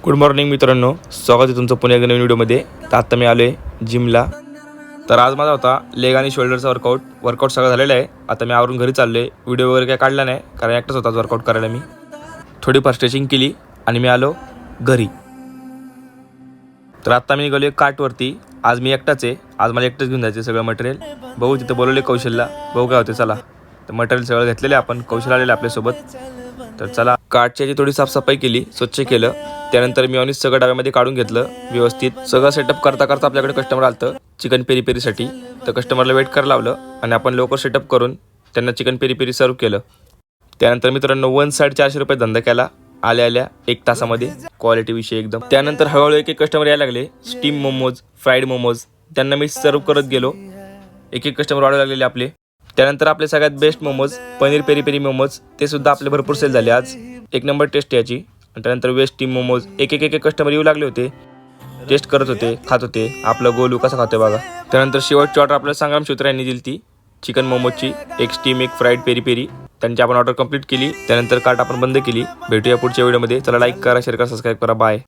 Good morning मित्रांनो, स्वागत आहे तुमचं पुन्हा एकदा नवीन व्हिडिओमध्ये। तर आता मी आलो आहे जिमला। तर आज माझा होता लेग आणि शोल्डरचा वर्कआउट सगळं झालेलं आहे। आता मी आवरून घरी चाललो आहे। व्हिडिओ वगैरे काय काढला नाही कारण एकटाच होता वर्कआउट करायला। मी थोडीफार स्ट्रेचिंग केली आणि मी आलो घरी। तर आता मी निघालो कार्टवरती। आज मी एकटाच आहे, आज मला एकटाच घेऊन जायचं सगळं मटेरियल। भाऊ तिथे बोलवले कौशलला, भाऊ काय होते चला। तर मटेरियल सगळं घेतलेले आपण, कौशल आलेले आपल्यासोबत। तर चला कार्टची थोडी साफसफाई केली, स्वच्छ केलं। त्यानंतर मी ऑनिस सगळं डब्यामध्ये काढून घेतलं व्यवस्थित। सगळं सेटअप करता करता आपल्याकडे कस्टमर आलतं चिकन पेरी पेरीसाठी। तर कस्टमरला वेट करायला लावलं आणि आपण लवकर सेटअप करून त्यांना चिकन पेरी पेरी सर्व केलं। त्यानंतर मित्रांनो 1 साइड 400 रुपये धंदा केला आल्या 1 तासामध्ये, क्वालिटी विषय एकदम। त्यानंतर हळूहळू एक कस्टमर यायला लागले, स्टीम मोमोज, फ्राईड मोमोज, त्यांना मी सर्व करत गेलो। एक कस्टमर वाढायला लागलेले आपले। त्यानंतर आपले सगळ्यात best momos, paneer peri peri momos, ते सुद्धा आपले भरपूर सेल झाले आज। एक नंबर टेस्ट याची। त्यानंतर वेस्ट टीम मोमोज, एक कस्टमर येऊ लागले होते, टेस्ट करत होते, खात होते आपलं गोलू कसं खातोय बघा। त्यानंतर शेवटची ऑर्डर आपल्याला संग्राम शिवत्रा यांनी दिली ती चिकन मोमोजची, एक स्टीम एक फ्राईड पेरी पेरी। त्यांची आपण ऑर्डर कंप्लीट केली। त्यानंतर कार्ट आपण बंद केली। भेटूया पुढच्या व्हिडिओमध्ये। चला लाईक करा, शेअर करा, सबस्क्राईब करा, बाय।